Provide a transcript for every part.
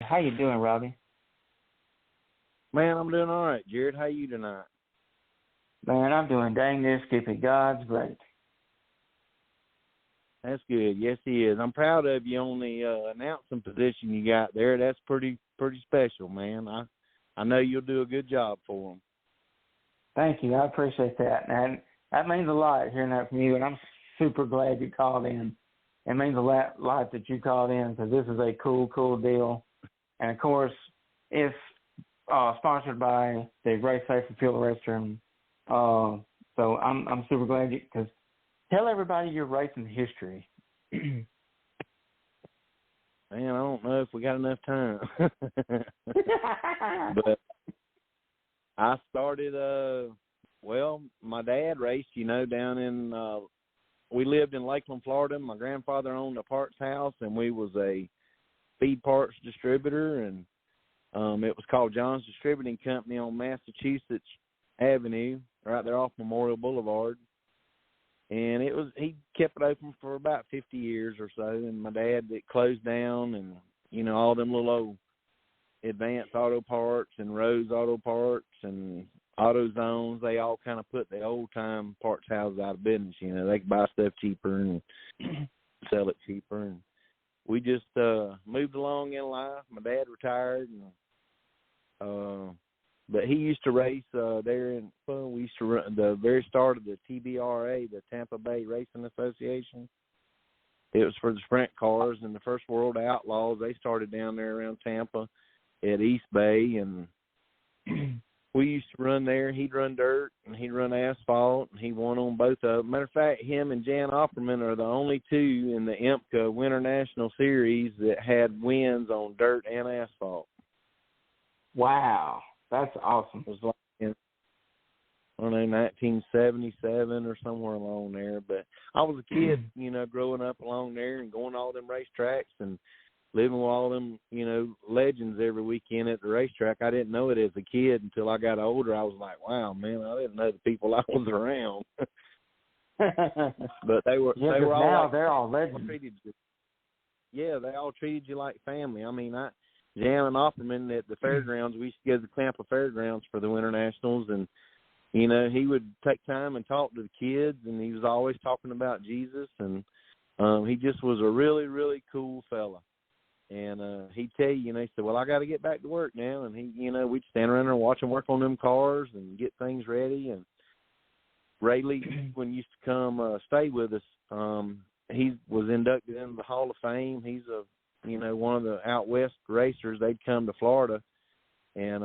How you doing, Robby? Man, I'm doing all right, Jared. How you tonight? Man, I'm doing dang near Skippy. God's great. That's good. Yes, he is. I'm proud of you on the announcing position you got there. That's pretty special, man. I know you'll do a good job for them. Thank you. I appreciate that. And that means a lot, hearing that from you, and I'm super glad you called in. It means a lot that you called in because this is a cool deal. And, of course, it's sponsored by the Race Safe and Fuel Restroom. So I'm super glad because tell everybody your racing history. Man, I don't know if we got enough time. But I started, my dad raced, down in, we lived in Lakeland, Florida. My grandfather owned a parts house, and we was a feed parts distributor, and it was called Johns Distributing Company on Massachusetts Avenue, right there off Memorial Boulevard. And he kept it open for about 50 years or so. And my dad, it closed down, and all them little old Advanced Auto Parts and Rose Auto Parts and AutoZones, they all kind of put the old time parts houses out of business. They could buy stuff cheaper and sell it cheaper. And we just moved along in life. My dad retired, and but he used to race there we used to run the very start of the TBRA, the Tampa Bay Racing Association. It was for the sprint cars, and the first World Outlaws, they started down there around Tampa at East Bay, and we used to run there. He'd run dirt, and he'd run asphalt, and he won on both of them. Matter of fact, him and Jan Opperman are the only two in the IMCA Winter National Series that had wins on dirt and asphalt. Wow. That's awesome. It was like in, 1977 or somewhere along there. But I was a kid, growing up along there and going to all them racetracks and living with all them, legends every weekend at the racetrack. I didn't know it as a kid until I got older. I was like, wow, man, I didn't know the people I was around. But they were all now like, they're all legends. They all treated you like family. I mean, Jan and Opperman at the fairgrounds, we used to go to the Tampa Fairgrounds for the Winter Nationals, and, he would take time and talk to the kids, and he was always talking about Jesus, and he just was a really, really cool fella. And he'd tell you, he said, well, I got to get back to work now, and we'd stand around there and watch him work on them cars and get things ready. And Ray Lee, when he used to come stay with us, he was inducted into the Hall of Fame. He's one of the out west racers. They'd come to Florida and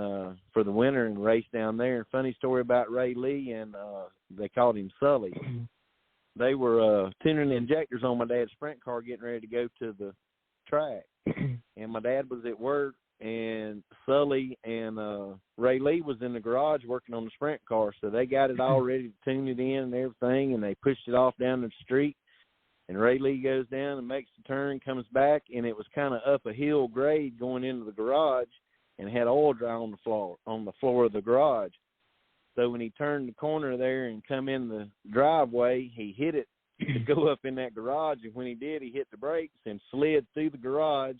for the winter and race down there. And funny story about Ray Lee, and they called him Sully. They were tuning the injectors on my dad's sprint car, getting ready to go to the track. And my dad was at work, and Sully and Ray Lee was in the garage working on the sprint car. So they got it all ready to tune it in and everything, and they pushed it off down the street. And Ray Lee goes down and makes the turn, comes back, and it was kind of up a hill grade going into the garage, and had oil dry on the floor of the garage. So when he turned the corner there and come in the driveway, he hit it to go up in that garage, and when he did, he hit the brakes and slid through the garage,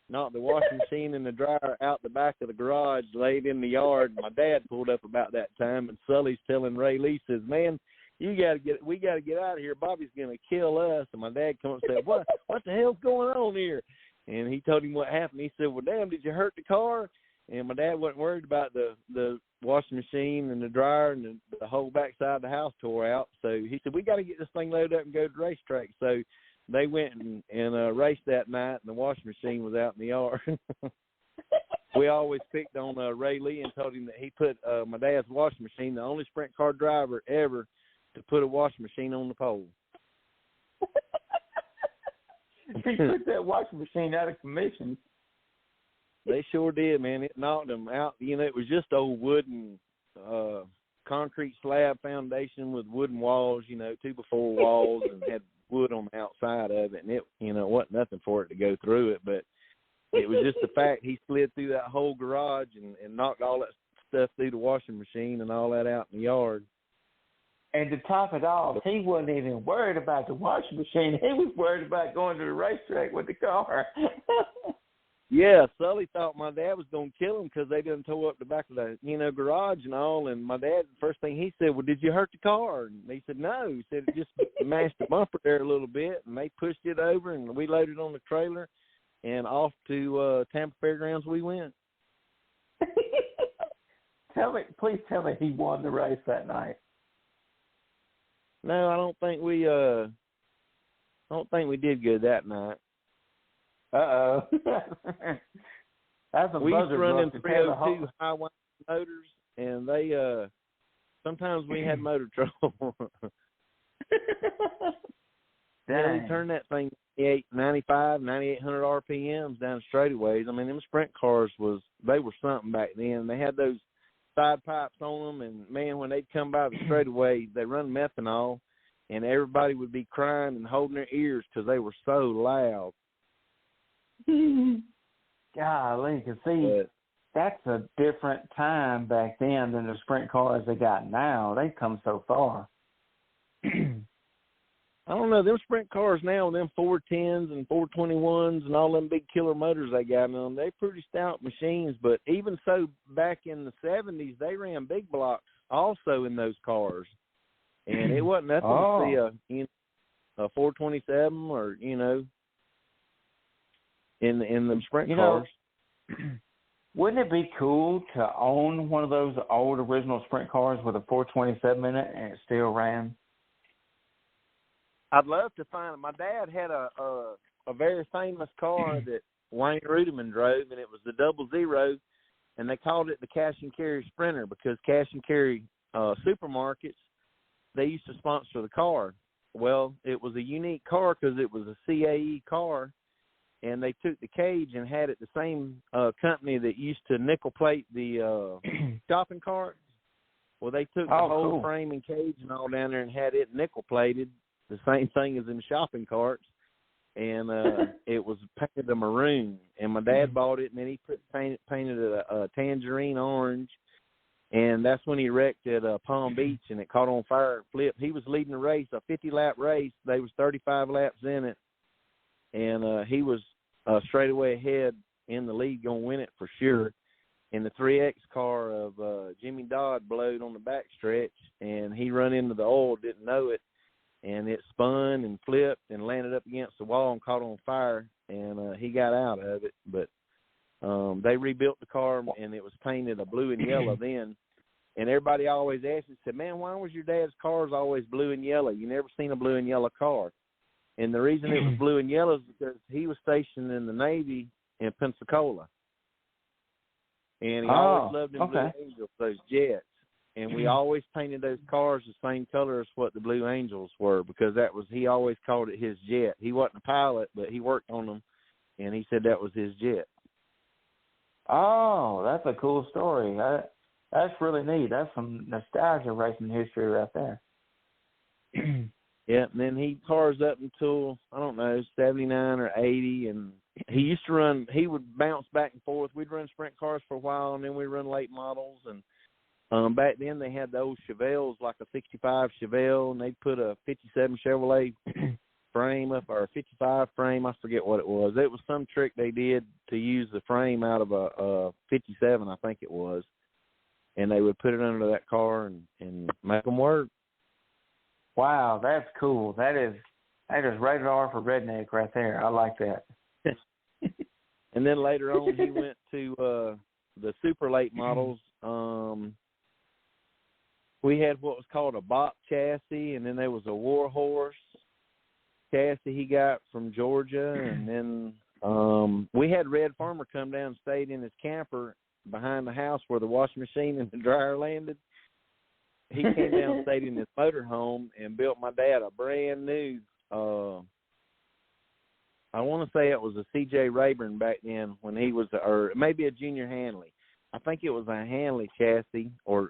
knocked the washing machine and the dryer out the back of the garage, laid in the yard. My dad pulled up about that time, and Sully's telling Ray Lee, says, man, we got to get out of here. Bobby's going to kill us. And my dad come up and said, what the hell's going on here? And he told him what happened. He said, well, damn, did you hurt the car? And my dad wasn't worried about the washing machine and the dryer, and the whole backside of the house tore out. So he said, we got to get this thing loaded up and go to the racetrack. So they went and raced that night, and the washing machine was out in the yard. We always picked on Ray Lee and told him that he put my dad's washing machine, the only sprint car driver ever to put a washing machine on the pole. He put that washing machine out of commission. They sure did, man. It knocked them out. It was just old wooden concrete slab foundation with wooden walls, 2x4 walls, and had wood on the outside of it. And it, wasn't nothing for it to go through it, but it was just the fact he slid through that whole garage and knocked all that stuff through the washing machine and all that out in the yard. And to top it off, he wasn't even worried about the washing machine. He was worried about going to the racetrack with the car. Yeah, Sully thought my dad was going to kill him because they done tore up the back of the, garage and all. And my dad, the first thing he said, well, did you hurt the car? And he said, no. He said it just mashed the bumper there a little bit. And they pushed it over, and we loaded on the trailer, and off to Tampa Fairgrounds we went. Please tell me he won the race that night. No, I don't think we did good that night. Uh-oh. That's a we used to run in 302 high wind motors, and they sometimes we had motor trouble. Yeah, we turned that thing 9,800 RPMs down straightaways. I mean, them sprint cars they were something back then. They had those side pipes on them, and man, when they'd come by the straightaway, they run methanol, and everybody would be crying and holding their ears because they were so loud. Golly, you see, that's a different time back then than the sprint cars they got now. They've come so far. I don't know, them sprint cars now, them 410s and 421s and all them big killer motors they got in them, they're pretty stout machines. But even so, back in the 70s, they ran big blocks also in those cars. And it wasn't nothing to see a 427 or, in them sprint cars. Wouldn't it be cool to own one of those old original sprint cars with a 427 in it and it still ran? I'd love to find it. My dad had a very famous car that Wayne Ruderman drove, and it was the 00, and they called it the Cash and Carry Sprinter because Cash and Carry supermarkets, they used to sponsor the car. Well, it was a unique car because it was a CAE car, and they took the cage and had it the same company that used to nickel plate the shopping cart. Well, they took the whole frame and cage and all down there and had it nickel plated, the same thing as in shopping carts, and it was painted a maroon. And my dad bought it, and then he painted it a tangerine orange, and that's when he wrecked at Palm Beach, and it caught on fire and flipped. He was leading the race, a 50-lap race. They was 35 laps in it, and he was straight away ahead in the lead, going to win it for sure. And the 3X car of Jimmy Dodd blowed on the backstretch, and he run into the oil, didn't know it, and it spun and flipped and landed up against the wall and caught on fire, and he got out of it. But they rebuilt the car, and it was painted a blue and yellow then. And everybody always asked me, said, man, why was your dad's cars always blue and yellow? You never seen a blue and yellow car. And the reason it was blue and yellow is because he was stationed in the Navy in Pensacola. And he always loved them Blue Angels, those jets. And we always painted those cars the same color as what the Blue Angels were because he always called it his jet. He wasn't a pilot, but he worked on them, and he said that was his jet. Oh, that's a cool story. That's really neat. That's some nostalgia racing history right there. Yeah, and then he cars up until, 79 or 80, and he used to run, he would bounce back and forth. We'd run sprint cars for a while, and then we'd run late models, and back then they had those Chevelles, like a 65 Chevelle, and they'd put a 57 Chevrolet frame up, or a 55 frame, I forget what it was. It was some trick they did to use the frame out of a 57, I think it was, and they would put it under that car and make them work. Wow, that's cool. That is rated R for redneck right there. I like that. And then later on, he went to the super late models. We had what was called a Bop chassis, and then there was a Warhorse chassis he got from Georgia. And then we had Red Farmer come down and stayed in his camper behind the house where the washing machine and the dryer landed. He came down and stayed in his motorhome and built my dad a brand new, I want to say it was a C.J. Rayburn back then when he was, or maybe a Junior Hanley. I think it was a Hanley chassis, or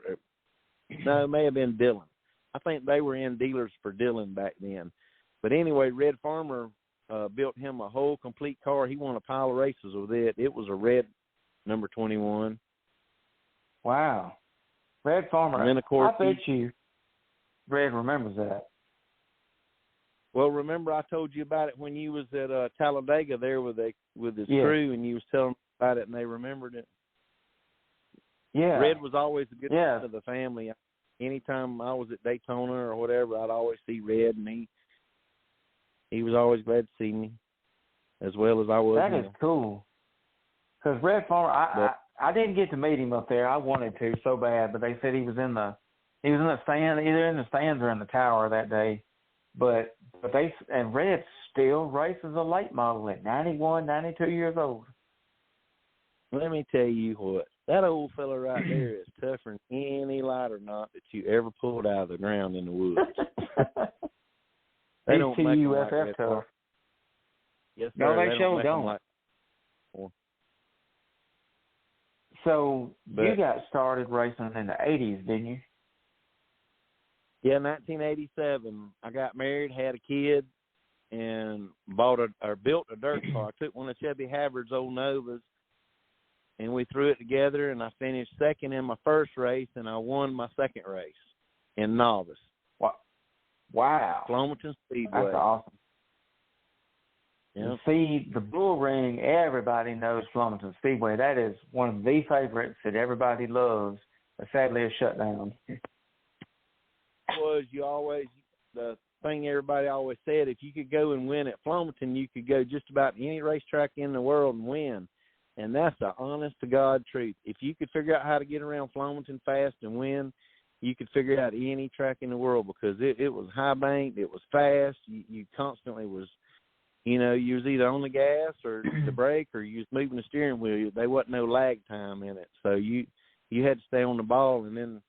no, it may have been Dillon. I think they were in dealers for Dillon back then. But anyway, Red Farmer built him a whole complete car. He won a pile of races with it. It was a red number 21. Wow. Red Farmer. And then, of course, I bet you Red remembers that. Well, remember I told you about it when you was at Talladega there with his Yeah. crew, and you was telling them about it, and they remembered it. Yeah. Red was always a good Yeah. friend of the family. Anytime I was at Daytona or whatever, I'd always see Red, and he was always glad to see me, as well as I was. That is cool. Because Red Farmer, I didn't get to meet him up there. I wanted to so bad, but they said he was in the stand, either in the stands or in the tower that day. But Red still races a late model at 91, 92 years old. Let me tell you what, that old fella right there is tougher than any lighter knot that you ever pulled out of the ground in the woods. They don't make them like that. tough. Yes, sir. No, they sure don't. don't. Like so you got started racing in the 80s, didn't you? Yeah, 1987. I got married, had a kid, and built a dirt car. I took one of Chevy Havard's old Novas, and we threw it together, and I finished second in my first race, and I won my second race in novice. Wow. Flomaton Speedway. That's awesome. Yeah. See, the Bull Ring, everybody knows Flomaton Speedway. That is one of the favorites that everybody loves. Sadly, it's shut down. The thing everybody always said, if you could go and win at Flomaton, you could go just about any racetrack in the world and win. And that's the honest-to-God truth. If you could figure out how to get around Flomaton fast and win, you could figure out any track in the world, because it was high-banked, it was fast, you constantly was, you was either on the gas or the brake, or you was moving the steering wheel. There wasn't no lag time in it. So you had to stay on the ball. And then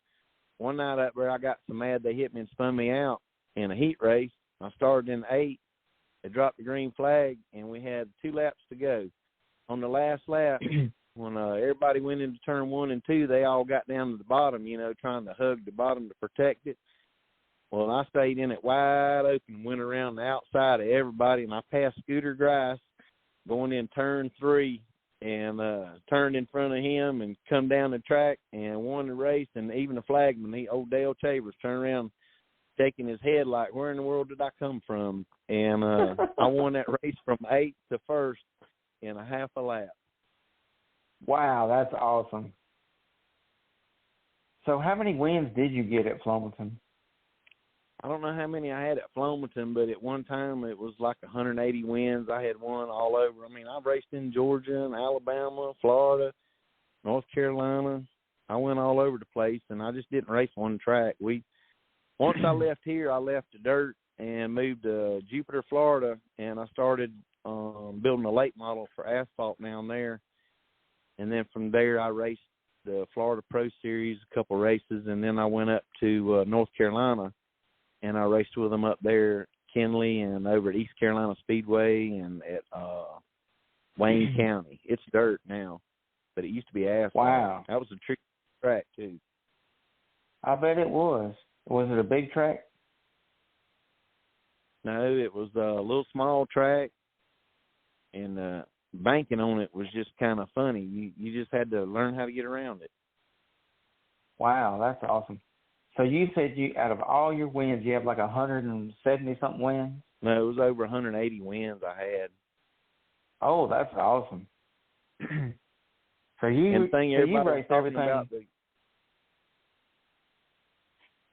one night up there, I got so mad they hit me and spun me out in a heat race. I started in 8th. They dropped the green flag, and we had 2 laps to go. On the last lap, when everybody went into turn 1 and 2, they all got down to the bottom, trying to hug the bottom to protect it. Well, I stayed in it wide open, went around the outside of everybody, and I passed Scooter Grice going in turn 3, and turned in front of him and come down the track and won the race. And even the flagman, old Dale Chambers, turned around shaking his head like, where in the world did I come from? And I won that race from 8th to 1st in a half a lap. Wow, that's awesome. So how many wins did you get at Flomaton? I don't know how many I had at Flomaton, but at one time it was like 180 wins. I had won all over. I mean, I've raced in Georgia and Alabama, Florida, North Carolina. I went all over the place, and I just didn't race one track. Once I left here, I left the dirt and moved to Jupiter, Florida, and I started building a late model for asphalt down there. And then from there, I raced the Florida Pro Series, a couple races, and then I went up to North Carolina, and I raced with them up there, Kenley, and over at East Carolina Speedway, and at Wayne County. It's dirt now, but it used to be asphalt. Wow. That was a tricky track, too. I bet it was. Was it a big track? No, it was a little small track, and banking on it was just kind of funny. You just had to learn how to get around it. Wow, that's awesome. So you said out of all your wins, you have like 170-something wins? No, it was over 180 wins I had. Oh, that's awesome. So you raced everything.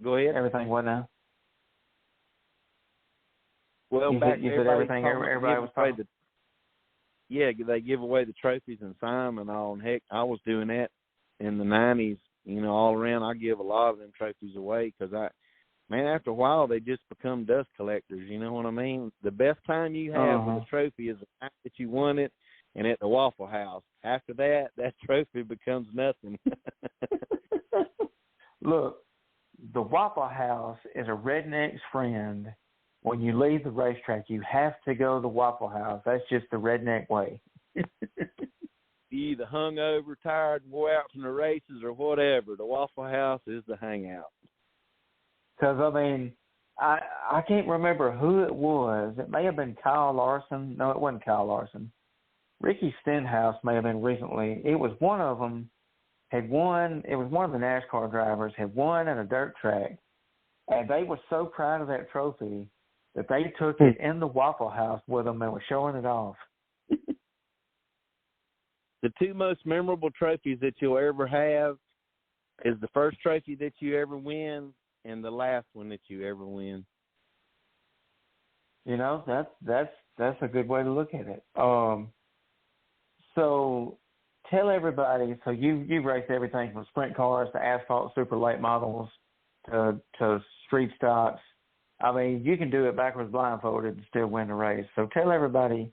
Go ahead. Everything what now? Well, you said everything everybody was talking about? Yeah, they give away the trophies and sign them and all. And heck, I was doing that in the 90s, all around. I give a lot of them trophies away because after a while, they just become dust collectors. You know what I mean? The best time you have with a trophy is the night that you won it and at the Waffle House. After that, that trophy becomes nothing. Look, the Waffle House is a redneck's friend. When you leave the racetrack, you have to go to the Waffle House. That's just the redneck way. You either hungover, tired, and go out from the races or whatever. The Waffle House is the hangout. Because, I can't remember who it was. It may have been Kyle Larson. No, it wasn't Kyle Larson. Ricky Stenhouse may have been recently. It was one of them had won. It was one of the NASCAR drivers had won at a dirt track. And they were so proud of that trophy that they took it in the Waffle House with them and were showing it off. The two most memorable trophies that you'll ever have is the first trophy that you ever win and the last one that you ever win. You know, that's a good way to look at it. So tell everybody. So you raced everything from sprint cars to asphalt super late models to street stocks. I mean, you can do it backwards blindfolded and still win the race. So tell everybody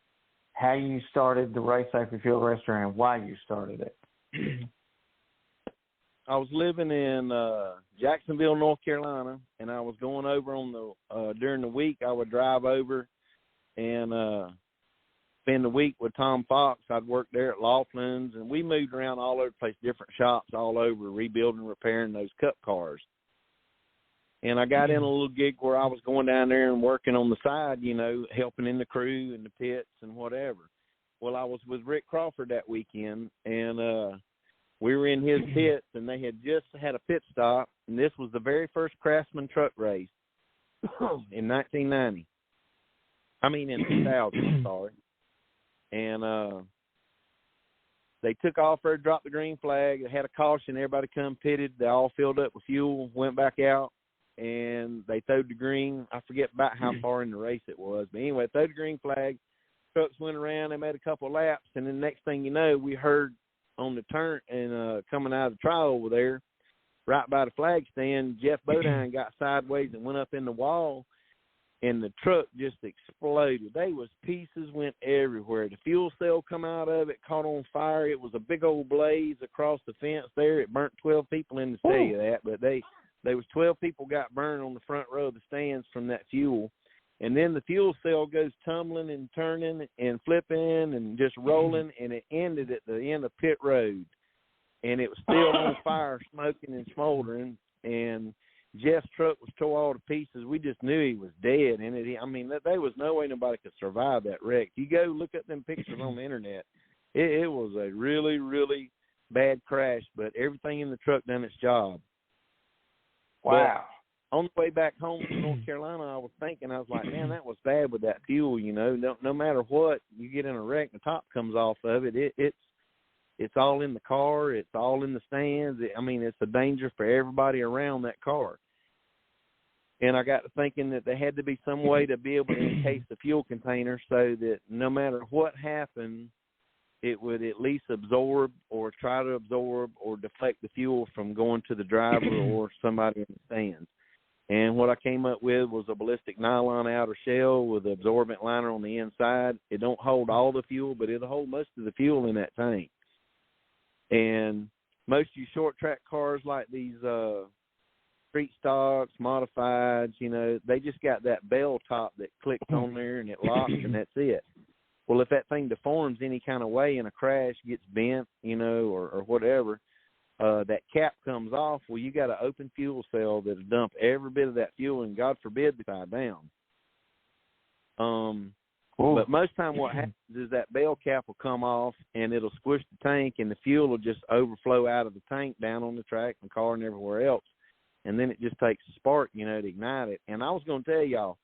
how you started the Race Safety Fuel Restaurant and why you started it. I was living in Jacksonville, North Carolina, and I was going over on the during the week. I would drive over and spend the week with Tom Fox. I'd work there at Laughlin's, and we moved around all over the place, different shops all over, rebuilding, repairing those cup cars. And I got in a little gig where I was going down there and working on the side, you know, helping in the crew and the pits and whatever. Well, I was with Rick Crawford that weekend, and we were in his pits, and they had just had a pit stop, and this was the very first Craftsman truck race in 1990. I mean, in 2000, I'm sorry. And they took off there, dropped the green flag, they had a caution, everybody come pitted, they all filled up with fuel, went back out, and they towed the green. I forget about how far in the race it was, but anyway, towed the green flag, trucks went around, they made a couple of laps, and then next thing you know, we heard on the turn and coming out of the trial over there, right by the flag stand, Jeff Bodine got sideways and went up in the wall, and the truck just exploded. They was pieces went everywhere. The fuel cell come out of it, caught on fire. It was a big old blaze across the fence there. It burnt 12 people in the city of that, but there was 12 people got burned on the front row of the stands from that fuel. And then the fuel cell goes tumbling and turning and flipping and just rolling, and it ended at the end of pit road. And it was still on fire, smoking and smoldering, and Jeff's truck was tore all to pieces. We just knew he was dead. And there was no way nobody could survive that wreck. You go look at them pictures on the internet. It was a really, really bad crash, but everything in the truck done its job. Wow. But on the way back home from North Carolina, I was like, man, that was bad with that fuel, you know. No matter what, you get in a wreck, the top comes off of it. It's all in the car. It's all in the stands. It's a danger for everybody around that car. And I got to thinking that there had to be some way to be able to encase the fuel container so that no matter what happened, it would at least absorb or try to absorb or deflect the fuel from going to the driver or somebody in the stands. And what I came up with was a ballistic nylon outer shell with an absorbent liner on the inside. It don't hold all the fuel, but it'll hold most of the fuel in that tank. And most of you short track cars like these street stocks, modifieds, you know, they just got that bell top that clicks on there and it locks and that's it. Well, if that thing deforms any kind of way in a crash, gets bent, you know, or whatever, that cap comes off. Well, you got an open fuel cell that'll dump every bit of that fuel, and God forbid they die down. But most time what happens is that bell cap will come off, and it'll squish the tank, and the fuel will just overflow out of the tank down on the track and car and everywhere else. And then it just takes a spark, you know, to ignite it. And I was going to tell y'all,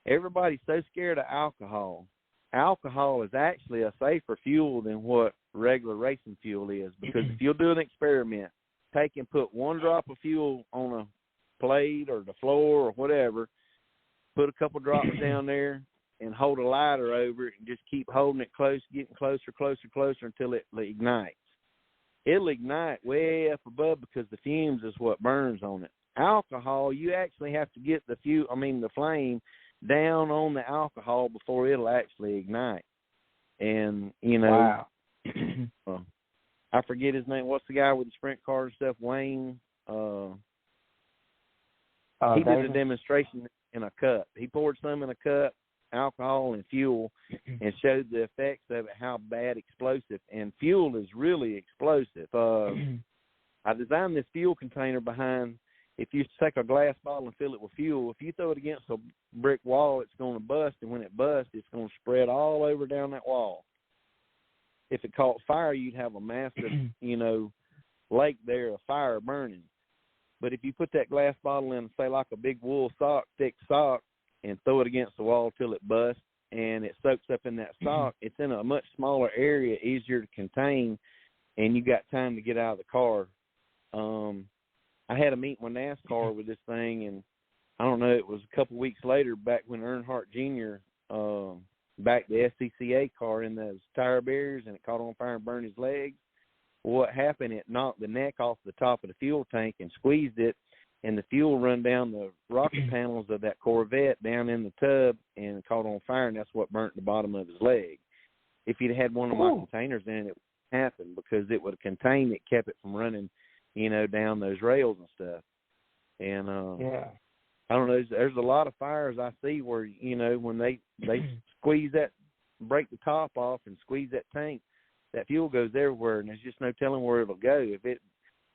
everybody's so scared of alcohol. Alcohol is actually a safer fuel than what regular racing fuel is, because if you'll do an experiment, take and put one drop of fuel on a plate or the floor or whatever, put a couple drops down there and hold a lighter over it and just keep holding it close, getting closer until it ignites. It'll ignite way up above because the fumes is what burns on it. Alcohol, you actually have to get the flame down on the alcohol before it'll actually ignite. And, you know, wow. I forget his name. What's the guy with the sprint car and stuff? Wayne. He did a demonstration in a cup. He poured some in a cup, alcohol and fuel, and showed the effects of it, how bad explosive. And fuel is really explosive. I designed this fuel container behind, if you take a glass bottle and fill it with fuel, if you throw it against a brick wall, it's going to bust. And when it busts, it's going to spread all over down that wall. If it caught fire, you'd have a massive, you know, lake there of fire burning. But if you put that glass bottle in, say, like a big wool sock, thick sock, and throw it against the wall till it busts, and it soaks up in that stock. It's in a much smaller area, easier to contain, and you got time to get out of the car. I had a meeting with NASCAR with this thing, and I don't know, it was a couple weeks later, back when Earnhardt Jr. Backed the SCCA car in those tire barriers, and it caught on fire and burned his legs. Well, what happened, it knocked the neck off the top of the fuel tank and squeezed it, and the fuel run down the rocket panels of that Corvette down in the tub and caught on fire, and that's what burnt the bottom of his leg. If he'd had one of my containers in it, it wouldn't happen, because it would have contained it, kept it from running, down those rails and stuff. And I don't know, there's a lot of fires I see where, when they squeeze that, break the top off and squeeze that tank, that fuel goes everywhere, and there's just no telling where it'll go.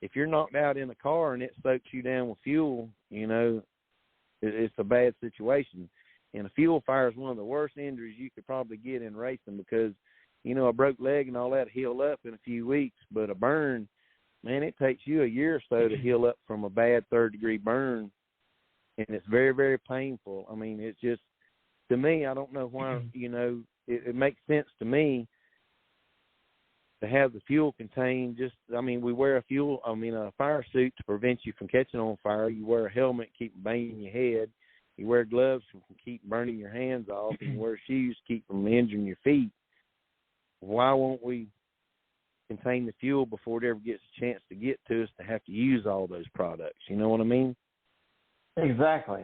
If you're knocked out in the car and it soaks you down with fuel, it's a bad situation. And a fuel fire is one of the worst injuries you could probably get in racing, because, a broke leg and all that heal up in a few weeks, but a burn, man, it takes you a year or so to heal up from a bad third-degree burn, and it's very, very painful. I mean, it's just, to me, I don't know why, it makes sense to me to have the fuel contained. We wear a fire suit to prevent you from catching on fire. You wear a helmet, keep banging your head. You wear gloves to keep burning your hands off, and you wear shoes to keep from injuring your feet. Why won't we contain the fuel before it ever gets a chance to get to us to have to use all those products? You know what I mean? Exactly.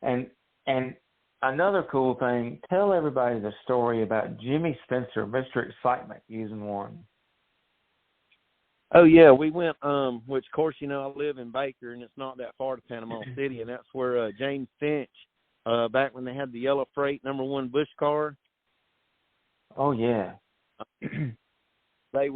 And another cool thing, tell everybody the story about Jimmy Spencer, Mr. Excitement, using one. Oh, yeah, we went, which, of course, I live in Baker, and it's not that far to Panama City, and that's where James Finch, back when they had the yellow freight #1 Bush car. Oh, yeah. They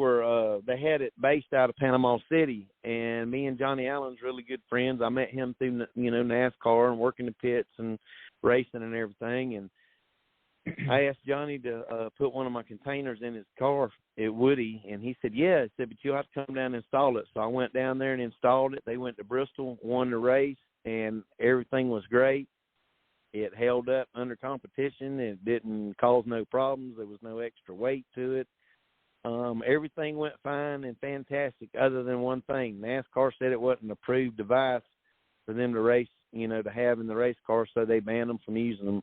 had it based out of Panama City, and me and Johnny Allen's really good friends. I met him through, NASCAR and working the pits and racing and everything, and I asked Johnny to put one of my containers in his car at Woody, and he said, yeah. He said, but you'll have to come down and install it. So I went down there and installed it. They went to Bristol, won the race, and everything was great. It held up under competition. It didn't cause no problems. There was no extra weight to it. Everything went fine and fantastic, other than one thing. NASCAR said it wasn't an approved device for them to race, to have in the race car, so they banned them from using them.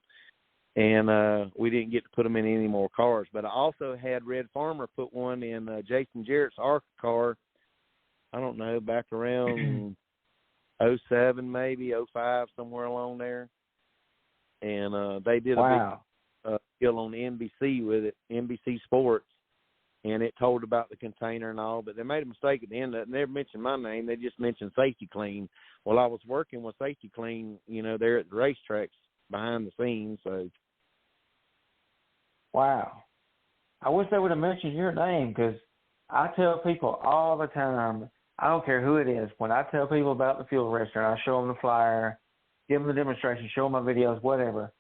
And we didn't get to put them in any more cars. But I also had Red Farmer put one in Jason Jarrett's ARCA car, I don't know, back around 07 maybe, 05, somewhere along there. And they did a big deal on NBC with it, NBC Sports. And it told about the container and all, but they made a mistake at the end of it. They never mentioned my name. They just mentioned Safety Clean. Well, I was working with Safety Clean, there at the racetracks behind the scenes. So, wow. I wish they would have mentioned your name, because I tell people all the time, I don't care who it is, when I tell people about the fuel restaurant, I show them the flyer, give them the demonstration, show them my videos, whatever.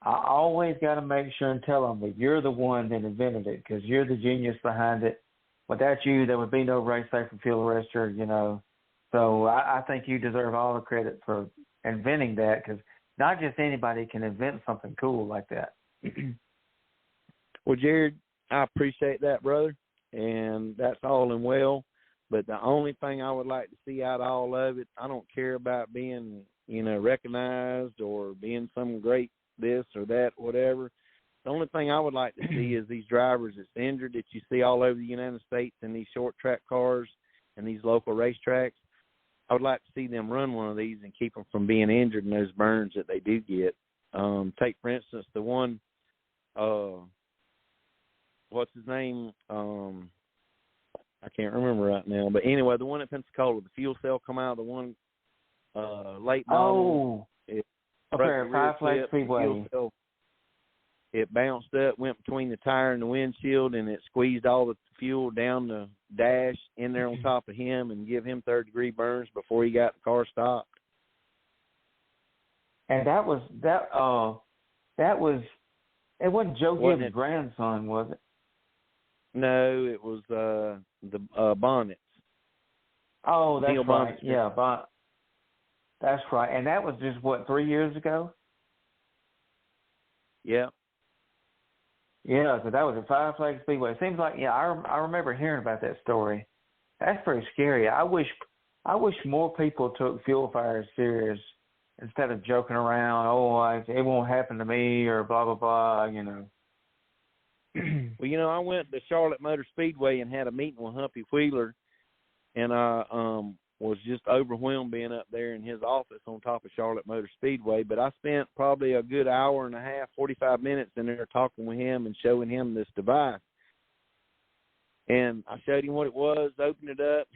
I always got to make sure and tell them that you're the one that invented it, because you're the genius behind it. Without you, there would be no race safe and fuel arrestor, So I think you deserve all the credit for inventing that, because not just anybody can invent something cool like that. Well, Jared, I appreciate that, brother, and that's all and well. But the only thing I would like to see out of all of it, I don't care about being, recognized or being some great this or that, whatever. The only thing I would like to see is these drivers that's injured that you see all over the United States in these short track cars and these local racetracks. I would like to see them run one of these and keep them from being injured in those burns that they do get. Take, for instance, the one, what's his name? I can't remember right now. But anyway, the one at Pensacola, the fuel cell come out of the one late model. Okay, Five Flags Speedway. It bounced up, went between the tire and the windshield, and it squeezed all the fuel down the dash in there on top of him and give him third-degree burns before he got the car stopped. And it wasn't Joe Gibbs' grandson, was it? No, it was the Bonnets. Oh, that's Neil right. Bonnets. Yeah, That's right. And that was just, what, 3 years ago? Yeah. Yeah, so that was at Five Flags Speedway. It seems like, yeah, I remember hearing about that story. That's pretty scary. I wish more people took fuel fires serious instead of joking around, it won't happen to me or blah, blah, blah, you know. Well, I went to Charlotte Motor Speedway and had a meeting with Humpy Wheeler, and I was just overwhelmed being up there in his office on top of Charlotte Motor Speedway. But I spent probably a good hour and a half, 45 minutes in there talking with him and showing him this device. And I showed him what it was, opened it up.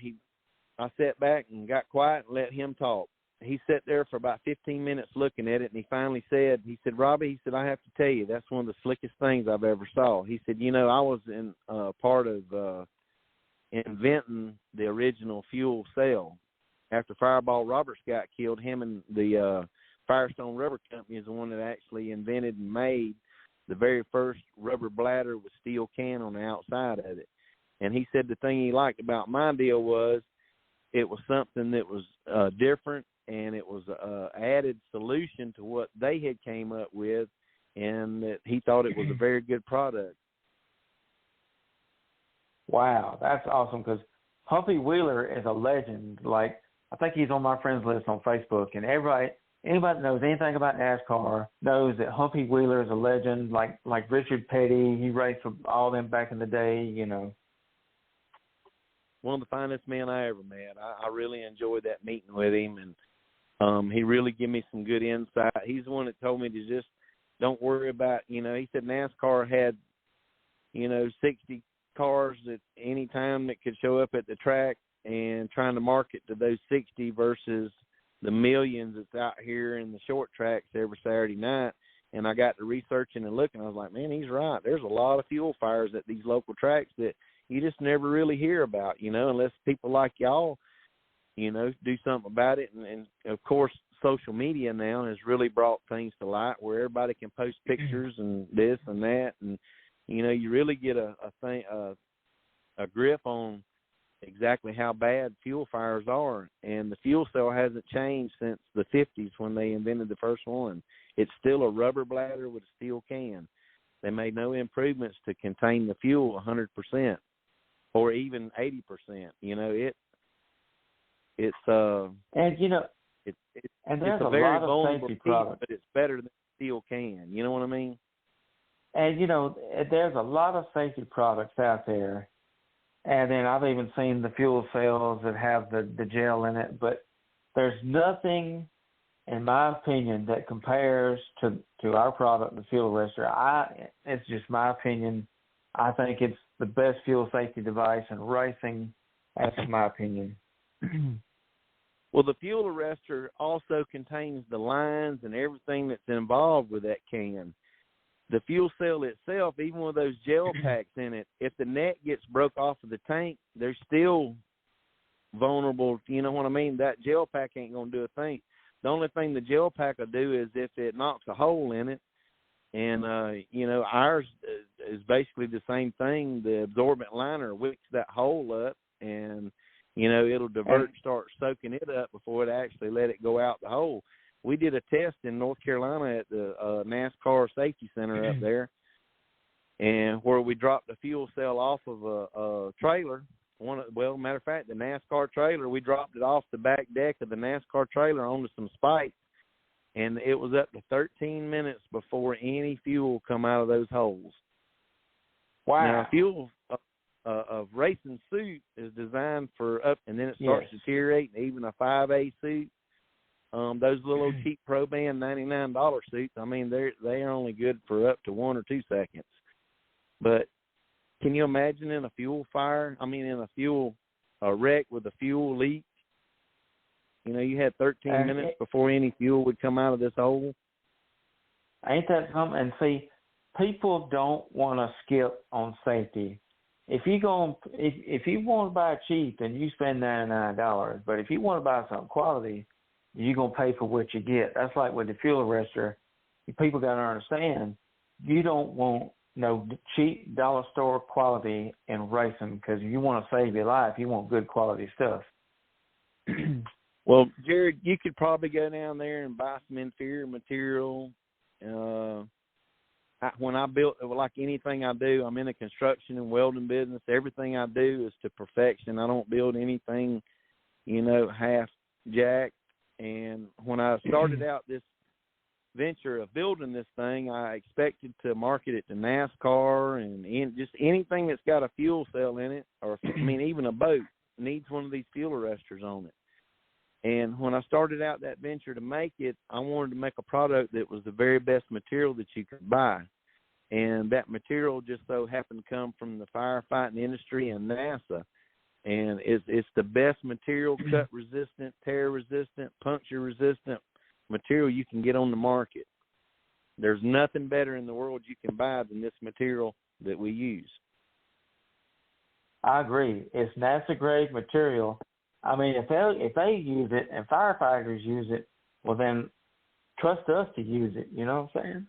I sat back and got quiet and let him talk. He sat there for about 15 minutes looking at it, and he finally said, Robby, I have to tell you, that's one of the slickest things I've ever saw. He said, I was in part of inventing the original fuel cell. After Fireball Roberts got killed, him and the Firestone Rubber Company is the one that actually invented and made the very first rubber bladder with steel can on the outside of it. And he said the thing he liked about my deal was it was something that was different, and it was an added solution to what they had came up with, and that he thought it was a very good product. Wow, that's awesome, because Humpy Wheeler is a legend. Like, I think he's on my friends list on Facebook, and anybody that knows anything about NASCAR knows that Humpy Wheeler is a legend, like Richard Petty. He raced for all them back in the day, you know. One of the finest men I ever met. I really enjoyed that meeting with him, and he really gave me some good insight. He's the one that told me to just don't worry about, he said NASCAR had, 60 cars at any time that could show up at the track, and trying to market to those 60 versus the millions that's out here in the short tracks every Saturday night. And I got to researching and looking. I was like, man, he's right. There's a lot of fuel fires at these local tracks that you just never really hear about, unless people like y'all, do something about it. And of course, social media now has really brought things to light where everybody can post pictures and this and that. And, you really get a grip on exactly how bad fuel fires are. And the fuel cell hasn't changed since the 50s when they invented the first one. It's still a rubber bladder with a steel can. They made no improvements to contain the fuel 100% or even 80%. It's there's a a very lot of vulnerable safety piece, products. but it's better than a steel can. You know what I mean? And, there's a lot of safety products out there. And then I've even seen the fuel cells that have the gel in it. But there's nothing, in my opinion, that compares to our product, the fuel arrestor. It's just my opinion. I think it's the best fuel safety device in racing. That's my opinion. Well, the fuel arrestor also contains the lines and everything that's involved with that can. The fuel cell itself, even with those gel packs in it, if the net gets broke off of the tank, they're still vulnerable. You know what I mean? That gel pack ain't going to do a thing. The only thing the gel pack will do is if it knocks a hole in it. And, ours is basically the same thing. The absorbent liner wicks that hole up, and, it'll divert and start soaking it up before it actually let it go out the hole. We did a test in North Carolina at the NASCAR Safety Center up there, and where we dropped the fuel cell off of a trailer. Matter of fact, the NASCAR trailer, we dropped it off the back deck of the NASCAR trailer onto some spikes, and it was up to 13 minutes before any fuel come out of those holes. Wow. Now, fuel of racing suit is designed for up, and then it starts deteriorating, even a 5A suit. Those little cheap Pro Band $99 suits, I mean, they are only good for up to 1 or 2 seconds. But can you imagine in a fuel fire? I mean, in a wreck with a fuel leak? You had 13 minutes before any fuel would come out of this hole. Ain't that something? And see, people don't want to skip on safety. If you want to buy cheap, then you spend $99. But if you want to buy something quality, you're going to pay for what you get. That's like with the fuel arrestor. People got to understand, you don't want cheap dollar store quality in racing, because you want to save your life. You want good quality stuff. Well, Jared, you could probably go down there and buy some inferior material. When I built, like anything I do, I'm in a construction and welding business. Everything I do is to perfection. I don't build anything, half jacked. And when I started out this venture of building this thing, I expected to market it to NASCAR and just anything that's got a fuel cell in it, or even a boat needs one of these fuel arresters on it. And when I started out that venture to make it, I wanted to make a product that was the very best material that you could buy. And that material just so happened to come from the firefighting industry and NASA. And it's the best material, cut resistant, tear resistant, puncture resistant material you can get on the market. There's nothing better in the world you can buy than this material that we use. I agree. It's NASA grade material. I mean, if they use it and firefighters use it, well then trust us to use it. You know what I'm saying?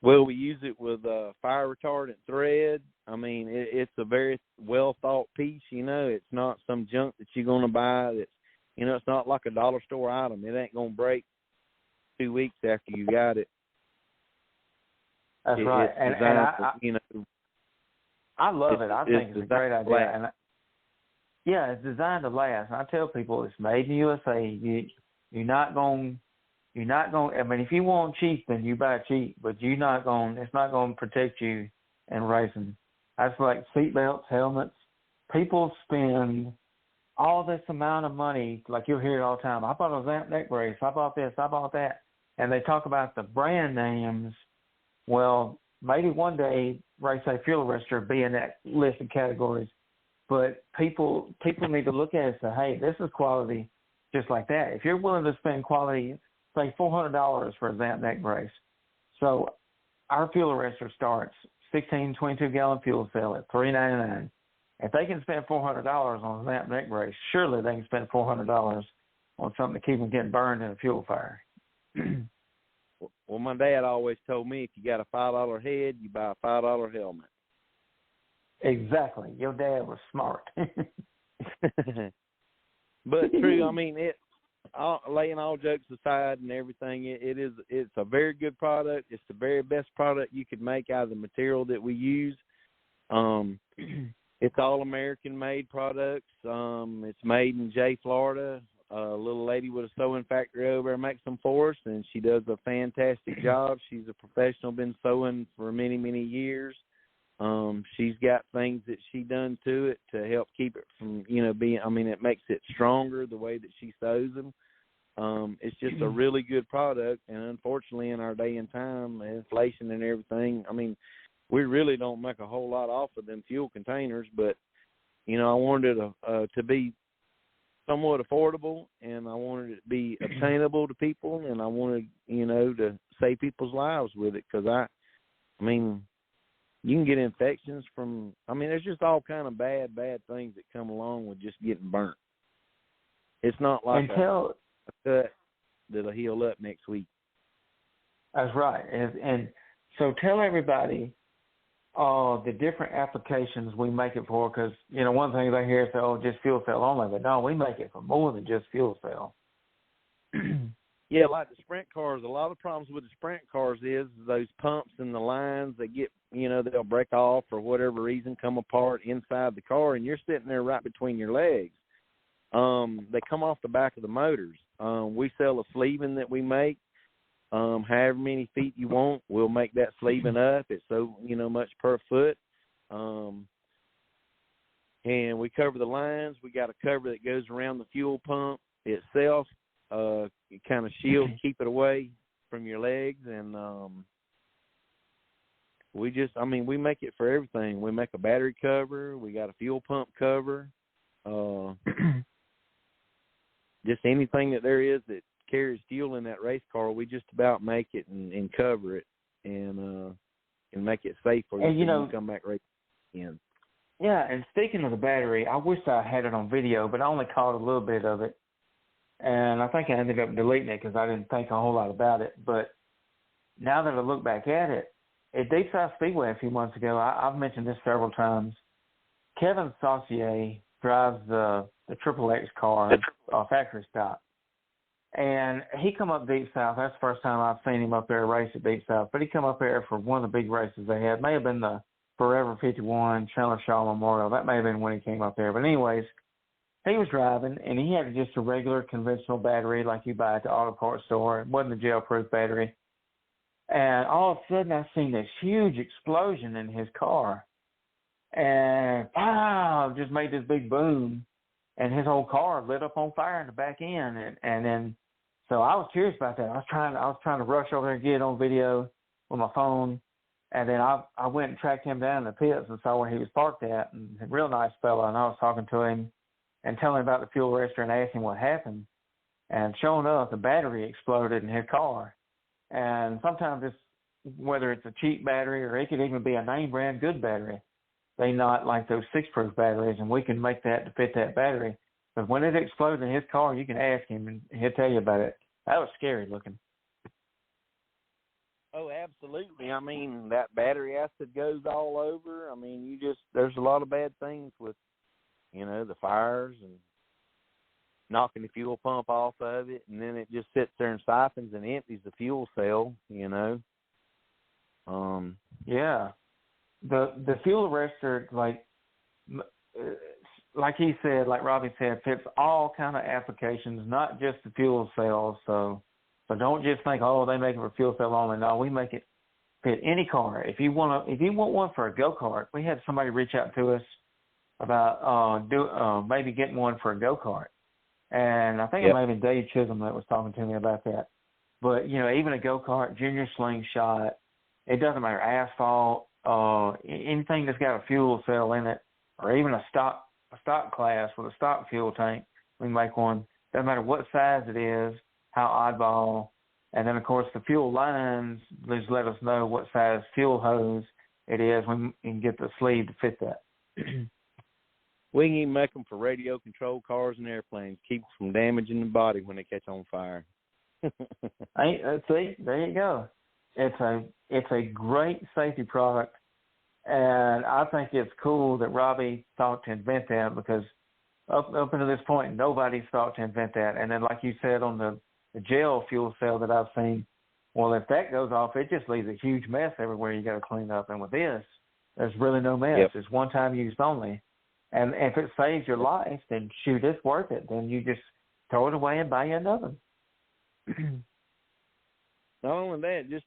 Well, we use it with fire retardant thread. I mean, it's a very well thought piece. It's not some junk that you're going to buy. That's it's not like a dollar store item. It ain't going to break 2 weeks after you got it. That's right. And I love it. I think it's a great idea. And it's designed to last. And I tell people it's made in the USA. You're not going. I mean, if you want cheap, then you buy cheap. But it's not going to protect you in racing. That's like seatbelts, helmets. People spend all this amount of money, like you'll hear it all the time. I bought a Zamp neck brace. I bought this. I bought that. And they talk about the brand names. Well, maybe one day Race A Fuel Arrestor will be in that list of categories. But people need to look at it and say, hey, this is quality just like that. If you're willing to spend quality, say $400 for a Zamp neck brace. So our fuel arrestor starts 16, 22-gallon fuel cell at $399. If they can spend $400 on a Zamp neck brace, surely they can spend $400 on something to keep them getting burned in a fuel fire. Well, my dad always told me if you got a $5 head, you buy a $5 helmet. Exactly. Your dad was smart. But true, I mean, laying all jokes aside and everything, it's a very good product. It's the very best product you could make out of the material that we use. It's all American made products. It's made in Jay, Florida. A little lady with a sewing factory over there makes them for us, and she does a fantastic job. She's a professional, been sewing for many, many years. She's got things that she done to it to help keep it from, it makes it stronger the way that she sews them. It's just a really good product, and unfortunately in our day and time, inflation and everything, I mean, we really don't make a whole lot off of them fuel containers, but, I wanted it to be somewhat affordable, and I wanted it to be obtainable to people, and I wanted, to save people's lives with it, because you can get infections from, there's just all kind of bad things that come along with just getting burnt. It's not like a cut that'll heal up next week. That's right. And so tell everybody the different applications we make it for, because, one thing they hear is, just fuel cell only, but no, we make it for more than just fuel cell. Yeah, like the sprint cars, a lot of problems with the sprint cars is those pumps and the lines, they get, they'll break off for whatever reason, come apart inside the car, and you're sitting there right between your legs. They come off the back of the motors. We sell a sleeving that we make. However many feet you want, we'll make that sleeving up. It's so, much per foot. And we cover the lines. We got a cover that goes around the fuel pump itself. It kind of shield, keep it away from your legs. And we make it for everything. We make a battery cover. We got a fuel pump cover. Just anything that there is that carries fuel in that race car, we just about make it and cover it and make it safe for you to come back racing again. Yeah, and speaking of the battery, I wish I had it on video, but I only caught a little bit of it. And I think I ended up deleting it because I didn't think a whole lot about it. But now that I look back at it, at Deep South Speedway a few months ago, I've mentioned this several times, Kevin Saucier drives the Triple X car, factory stock. And he come up Deep South. That's the first time I've seen him up there race at Deep South. But he come up there for one of the big races they had. May have been the Forever 51 Chandler Shaw Memorial. That may have been when he came up there. But anyways, he was driving, and he had just a regular conventional battery like you buy at the auto parts store. It wasn't a gel-proof battery. And all of a sudden, I seen this huge explosion in his car. And, wow, just made this big boom. And his whole car lit up on fire in the back end. And then, so I was curious about that. I was trying to rush over there and get it on video with my phone. And then I went and tracked him down in the pits and saw where he was parked at. And a real nice fella. And I was talking to him and telling him about the fuel arrestor and asking what happened. And sure enough, the battery exploded in his car. And sometimes it's, whether it's a cheap battery or it could even be a name brand good battery, they not like those 6-proof batteries, and we can make that to fit that battery. But when it exploded in his car, you can ask him, and he'll tell you about it. That was scary looking. Oh, absolutely. I mean, that battery acid goes all over. I mean, there's a lot of bad things with, the fires and knocking the fuel pump off of it, and then it just sits there and siphons and empties the fuel cell, Yeah. The fuel arrestor, like he said, like Robby said, fits all kind of applications, not just the fuel cells. So don't just think, they make it for fuel cell only. No, we make it fit any car. If you want one for a go-kart, we had somebody reach out to us about maybe getting one for a go-kart. And I think it might have been Dave Chisholm that was talking to me about that. But, even a go-kart, junior slingshot, it doesn't matter, asphalt, anything that's got a fuel cell in it, or even a stock class with a stock fuel tank, we can make one. Doesn't matter what size it is, how oddball. And then, of course, the fuel lines just let us know what size fuel hose it is. We can get the sleeve to fit that. We can even make them for radio-controlled cars and airplanes, keep them from damaging the body when they catch on fire. See, there you go. It's a great safety product, and I think it's cool that Robby thought to invent that, because up until this point, nobody's thought to invent that. And then, like you said, on the gel fuel cell that I've seen, well, if that goes off, it just leaves a huge mess everywhere you got to clean up. And with this, there's really no mess. Yep. It's one-time use only. And if it saves your life, then shoot, it's worth it. Then you just throw it away and buy you another. Not only that, just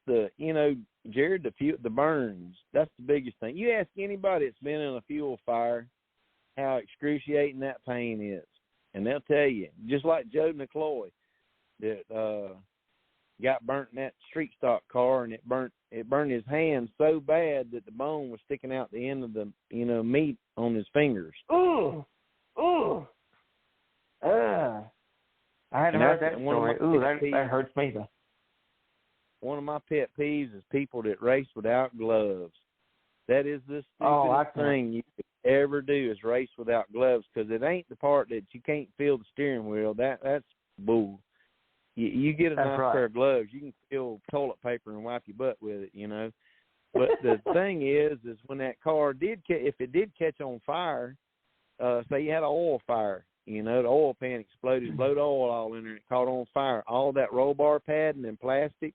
Jared, the burns, that's the biggest thing. You ask anybody that's been in a fuel fire how excruciating that pain is, and they'll tell you, just like Joe McCloy that got burnt in that street stock car, and it burned his hand so bad that the bone was sticking out the end of the meat on his fingers. Ooh. I hadn't heard that story. Ooh, that hurts me though. One of my pet peeves is people that race without gloves. That is the stupidest thing you could ever do, is race without gloves, because it ain't the part that you can't feel the steering wheel. That's bull. You get a nice pair of gloves, you can feel toilet paper and wipe your butt with it, But the thing is when that car if it did catch on fire, say you had an oil fire, the oil pan exploded, blowed oil all in there, and it caught on fire. All that roll bar padding and plastic,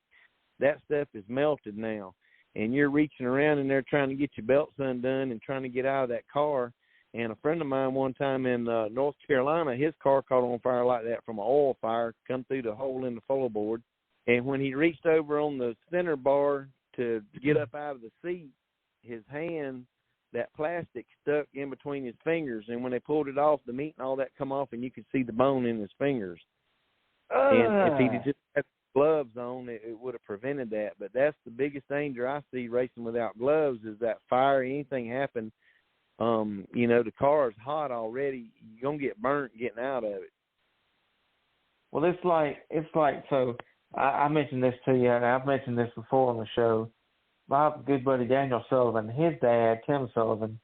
that stuff is melted now. And you're reaching around in there trying to get your belts undone and trying to get out of that car. And a friend of mine one time in North Carolina, his car caught on fire like that from an oil fire, come through the hole in the floorboard. And when he reached over on the center bar to get up out of the seat, his hand, that plastic stuck in between his fingers. And when they pulled it off, the meat and all that come off, and you could see the bone in his fingers. And if he just had gloves on, it would have prevented that. But that's the biggest danger I see racing without gloves, is that fire, anything happen. The car is hot already. You're going to get burnt getting out of it. Well, it's like, so I mentioned this to you, and I've mentioned this before on the show. My good buddy Daniel Sullivan, his dad, Tim Sullivan,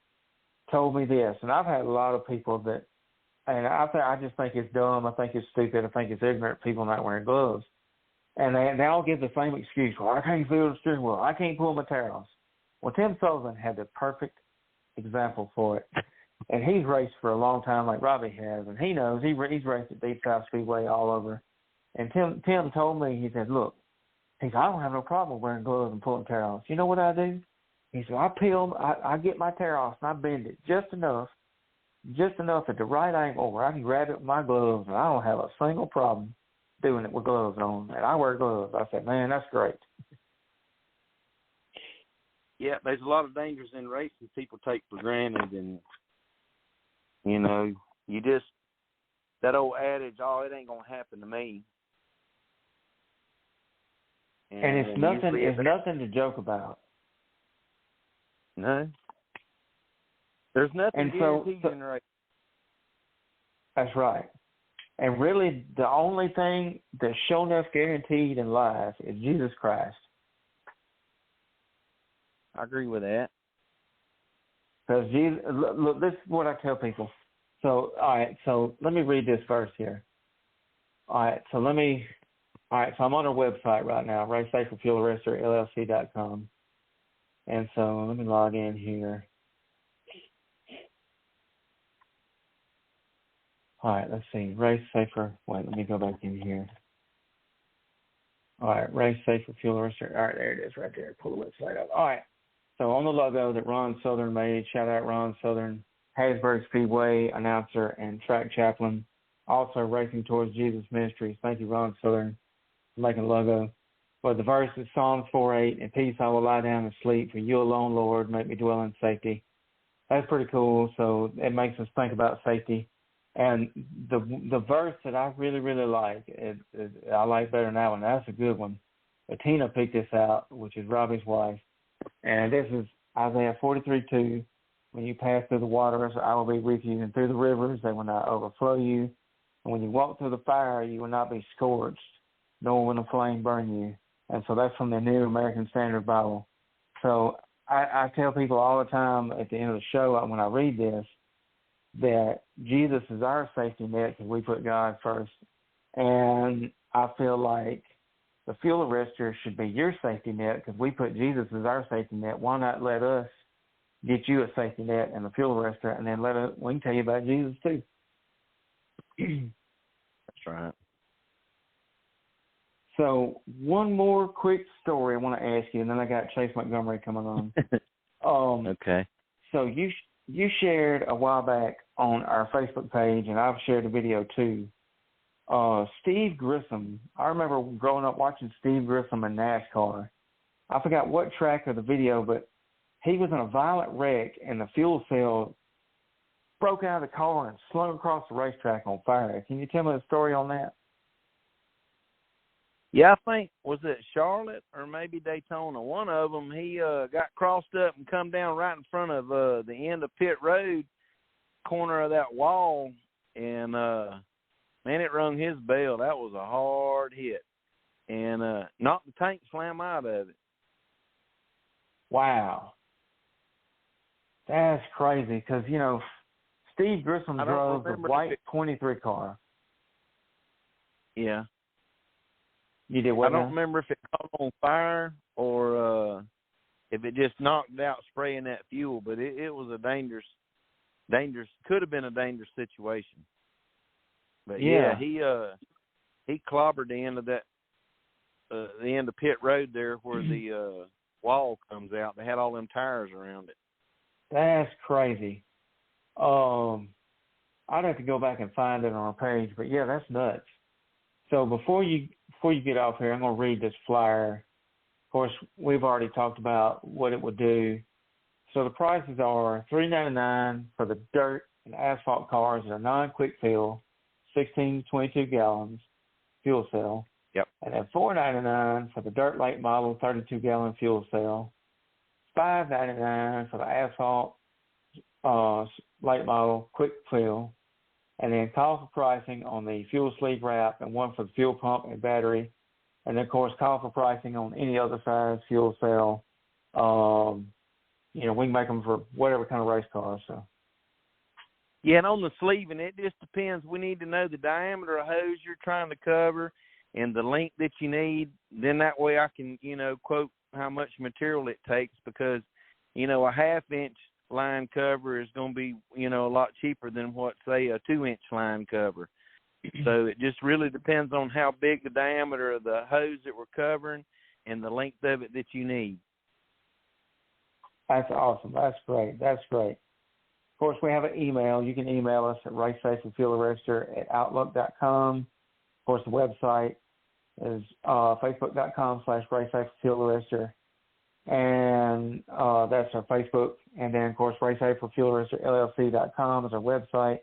told me this, and I've had a lot of people that, and I just think it's dumb, I think it's stupid, I think it's ignorant, people not wearing gloves. And they all give the same excuse. Well, I can't feel the steering wheel. I can't pull my towels. Well, Tim Sullivan had the perfect example for it. And he's raced for a long time like Robby has, and he knows. He's raced at Deep South Speedway all over. And Tim told me, he said, look, he said, I don't have no problem wearing gloves and pulling tear-offs. You know what I do? He said, I get my tear-offs and I bend it just enough at the right angle where I can grab it with my gloves, and I don't have a single problem doing it with gloves on. And I wear gloves. I said, man, that's great. Yeah, there's a lot of dangers in racing people take for granted, and, you know, that old adage, oh, it ain't going to happen to me. And it's nothing to joke about. No. There's nothing guaranteed in racing. That's right. And really, the only thing that's sure enough guaranteed in life is Jesus Christ. I agree with that. Because Jesus, look, this is what I tell people. So, all right, so let me read this verse here. All right, so I'm on our website right now, RaceSaferFuelArrestorLLC.com. And so let me log in here. All right, let's see. Race Safer. Wait, let me go back in here. All right, Race Safer Fuel Arrestor. All right, there it is right there. Pull the website up. All right. So on the logo that Ron Southern made, shout out Ron Southern, Hattiesburg Speedway announcer and track chaplain, also Racing Towards Jesus Ministries. Thank you, Ron Southern, for making the logo. But the verse is Psalms 4:8, in peace I will lie down and sleep, for you alone, Lord, make me dwell in safety. That's pretty cool. So it makes us think about safety. And the verse that I really, really like, I like better than that one. That's a good one. But Tina picked this out, which is Robby's wife. And this is Isaiah 43:2. When you pass through the waters, I will be with you, and through the rivers, they will not overflow you. And when you walk through the fire, you will not be scorched, nor will the flame burn you. And so that's from the New American Standard Bible. So I tell people all the time at the end of the show when I read this that Jesus is our safety net because we put God first. And I feel like the fuel arrestor should be your safety net because we put Jesus as our safety net. Why not let us get you a safety net and the fuel arrestor, and then we can tell you about Jesus too. That's right. So one more quick story I want to ask you, and then I got Chase Montgomery coming on. Okay. So you shared a while back on our Facebook page, and I've shared a video too. Steve Grissom. I remember growing up watching Steve Grissom in NASCAR. I forgot what track of the video, but he was in a violent wreck, and the fuel cell broke out of the car and slung across the racetrack on fire. Can you tell me the story on that? Yeah, I think, was it Charlotte or maybe Daytona? One of them, he got crossed up and come down right in front of the end of pit road, corner of that wall, and, man, it rung his bell. That was a hard hit, and knocked the tank slam out of it. Wow. That's crazy because, you know, Steve Grissom drove the white 23 car. Yeah. You did what? I don't remember if it caught on fire or if it just knocked out spraying that fuel, but it was a dangerous, could have been a dangerous situation. But yeah, he clobbered the end of that, the end of pit road there where the wall comes out. They had all them tires around it. That's crazy. I'd have to go back and find it on our page, but yeah, that's nuts. So before you get off here, I'm going to read this flyer. Of course, we've already talked about what it would do. So the prices are $3.99 for the dirt and asphalt cars that are non-quick fill, 16 to 22 gallons fuel cell. Yep. And then $4.99 for the dirt late model 32-gallon fuel cell. $5.99 for the asphalt late model quick fill. And then call for pricing on the fuel sleeve wrap and one for the fuel pump and battery. And then, of course, call for pricing on any other size fuel cell. You know, we can make them for whatever kind of race car. So. Yeah, and on the sleeving, it just depends. We need to know the diameter of hose you're trying to cover and the length that you need. Then that way I can, you know, quote how much material it takes because, you know, a half-inch line cover is going to be, you know, a lot cheaper than what, say, a 2-inch line cover. So it just really depends on how big the diameter of the hose that we're covering and the length of it that you need. That's awesome. That's great. That's great. Of course, we have an email. You can email us at racesafeandfuelarrestor@outlook.com. Of course, the website is facebook.com/racesafeandfuelarrestor. And that's our Facebook. And then, of course, racesafeandfuelarrestorllc.com is our website.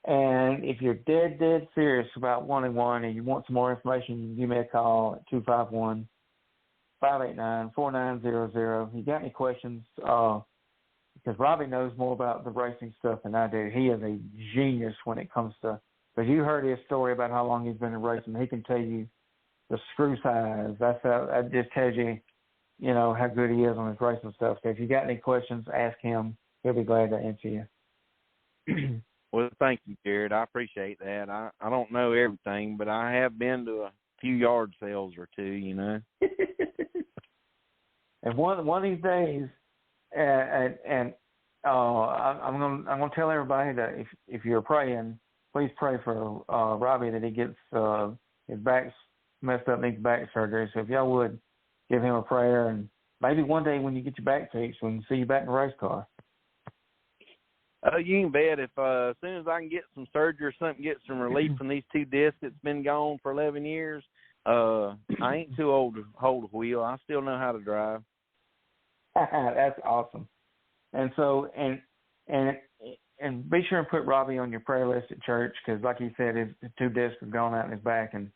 And if you're dead serious about wanting one and you want some more information, you can give me a call at 251-589-4900. If you got any questions, because Robby knows more about the racing stuff than I do. He is a genius when it comes to, because you heard his story about how long he's been in racing. He can tell you the screw size. That just tells you, you know, how good he is on his racing stuff. So if you got any questions, ask him. He'll be glad to answer you. Well, thank you, Jared. I appreciate that. I don't know everything, but I have been to a few yard sales or two, you know. And one of these days, I'm gonna tell everybody that if you're praying, please pray for Robby that he gets his back's messed up, needs back surgery. So if y'all would give him a prayer, and maybe one day when you get your back fixed, we can see you back in the race car. You can bet if as soon as I can get some surgery or something, get some relief from these 2 discs that's been gone for 11 years, I ain't too old to hold a wheel. I still know how to drive. That's awesome. And so, and be sure and put Robby on your prayer list at church, because like he said, his 2 discs have gone out in his back, and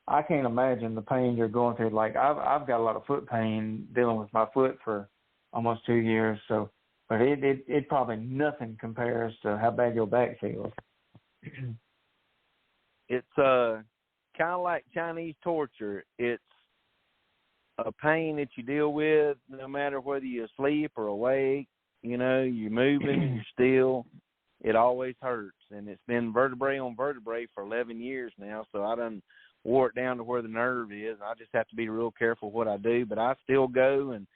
I can't imagine the pain you're going through. Like I've got a lot of foot pain dealing with my foot for almost 2 years. So, but it probably nothing compares to how bad your back feels. It's kind of like Chinese torture. It's a pain that you deal with no matter whether you're asleep or awake. You know, you're moving, you're still. It always hurts, and it's been vertebrae on vertebrae for 11 years now. So I done wore it down to where the nerve is. I just have to be real careful what I do, but I still go and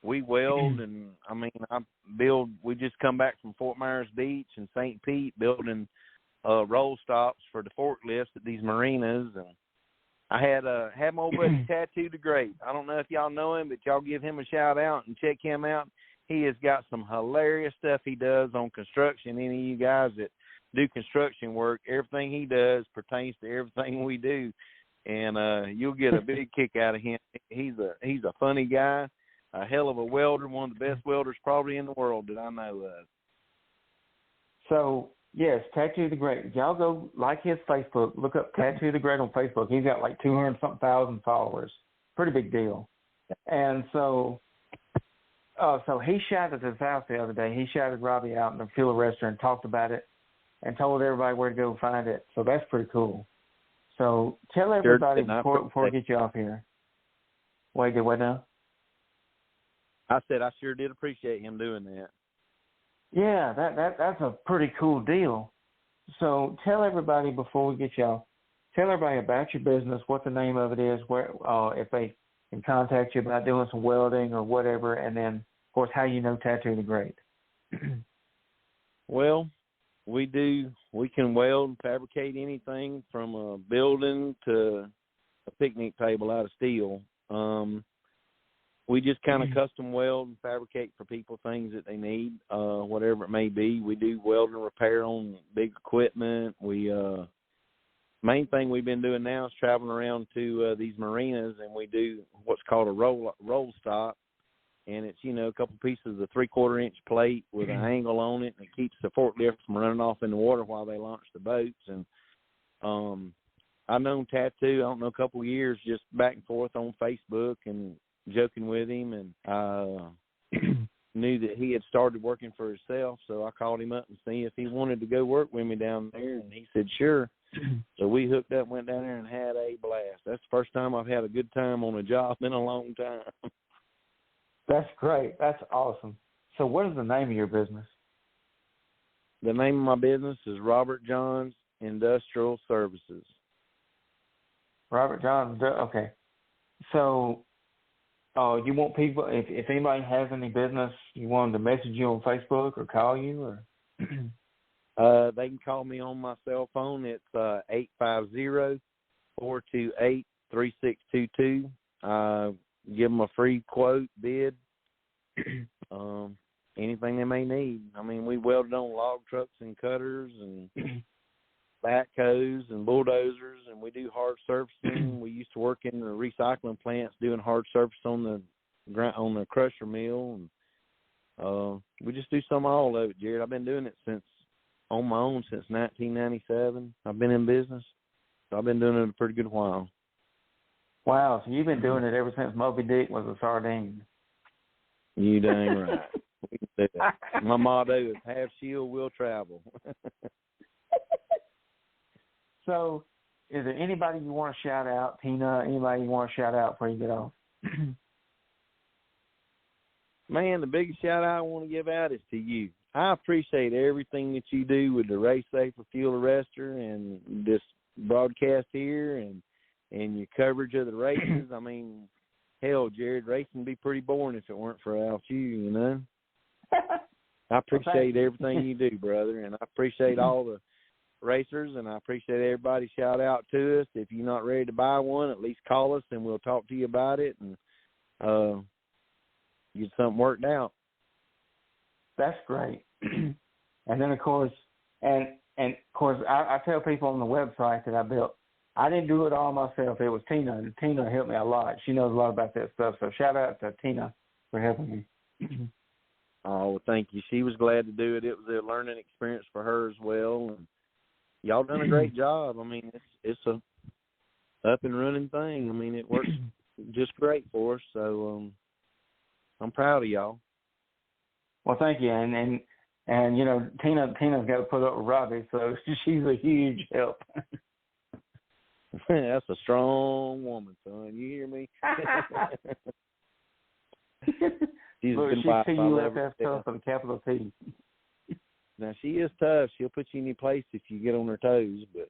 we weld, and I mean, we just come back from Fort Myers Beach and St. Pete building roll stops for the forklifts at these marinas. And I had my old buddy Tattoo the Great. I don't know if y'all know him, but y'all give him a shout out and check him out. He has got some hilarious stuff he does on construction. Any of you guys that do construction work, everything he does pertains to everything we do. And you'll get a big kick out of him. He's a funny guy, a hell of a welder, one of the best welders probably in the world that I know of. So, yes, Tattoo the Great. Y'all go like his Facebook. Look up Tattoo the Great on Facebook. He's got like 200-something thousand followers. Pretty big deal. And so he shouted us out the other day. He shouted Robby out in the fuel arrestor and talked about it and told everybody where to go find it. So that's pretty cool. So tell everybody before I get you off here. Wait now? I said I sure did appreciate him doing that. Yeah, that's a pretty cool deal. So tell everybody before we get y'all, tell everybody about your business, what the name of it is, where if they can contact you about doing some welding or whatever, and then, of course, how you know Tattoo the Great. Well, we can weld and fabricate anything from a building to a picnic table out of steel. We just kind of custom weld and fabricate for people things that they need, whatever it may be. We do weld and repair on big equipment. Main thing we've been doing now is traveling around to these marinas, and we do what's called a roll stop. And it's, a couple pieces of 3/4 inch plate with an angle on it, and it keeps the forklift from running off in the water while they launch the boats. And I've known Tattoo, I don't know, a couple of years just back and forth on Facebook and joking with him, and I knew that he had started working for himself, so I called him up and see if he wanted to go work with me down there, and he said sure. So we hooked up, went down there, and had a blast. That's the first time I've had a good time on a job in a long time. That's great. That's awesome. So what is the name of your business? The name of my business is Robby Johns Industrial Services. Robby Johns, okay. So you want people, if anybody has any business, you want them to message you on Facebook or call you, or? They can call me on my cell phone. It's 850-428-3622. Give them a free quote, bid, anything they may need. I mean, we welded on log trucks and cutters and backhoes and bulldozers, and we do hard surfacing. We used to work in the recycling plants doing hard surface on the crusher mill, and we just do some of all of it, Jared. I've been doing it on my own since 1997. I've been in business, so I've been doing it a pretty good while. Wow, so you've been doing it ever since Moby Dick was a sardine. You dang right. We can do it. My motto is have shield, will travel. So, is there anybody you want to shout out, Tina? Anybody you want to shout out before you get off? Man, the biggest shout out I want to give out is to you. I appreciate everything that you do with the Race Safer Fuel Arrestor and this broadcast here and your coverage of the races. I mean, hell, Jared, racing would be pretty boring if it weren't for you, you know? I appreciate everything you do, brother, and I appreciate all the racers, and I appreciate everybody shout out to us. If you're not ready to buy one, at least call us and we'll talk to you about it and get something worked out. That's great. And then of course I tell people on the website that I built, I didn't do it all myself. It was Tina, and Tina helped me a lot. She knows a lot about that stuff. So shout out to Tina for helping me. Oh, well, thank you. She was glad to do it. It was a learning experience for her as well. And y'all done a great job. I mean, it's a up and running thing. I mean, it works just great for us. So I'm proud of y'all. Well, thank you. And you know, Tina's got to put up with Robby, so she's a huge help. That's a strong woman, son. You hear me? She's Look, been she's by TUFF tough with a capital T. Now, she is tough. She'll put you in your place if you get on her toes, but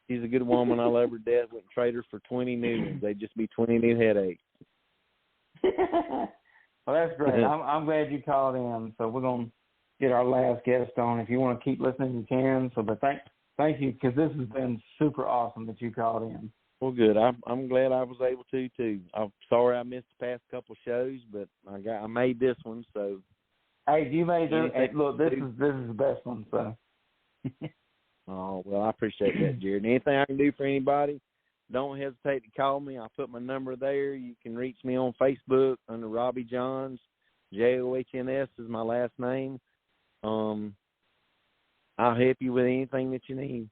she's a good woman. I love her to death. Wouldn't trade her for 20 new ones. They'd just be 20 new headaches. Well, that's great. I'm glad you called in. So we're going to get our last guest on. If you want to keep listening, you can. So, but thank you, because this has been super awesome that you called in. Well, good. I'm glad I was able to too. I'm sorry I missed the past couple shows, but I made this one. So, hey, you made this. Hey, look, this is the best one. So. Oh well, I appreciate that, Jared. Anything I can do for anybody, don't hesitate to call me. I'll put my number there. You can reach me on Facebook under Robby Johns. Johns is my last name. I'll help you with anything that you need.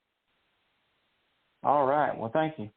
All right. Well, thank you.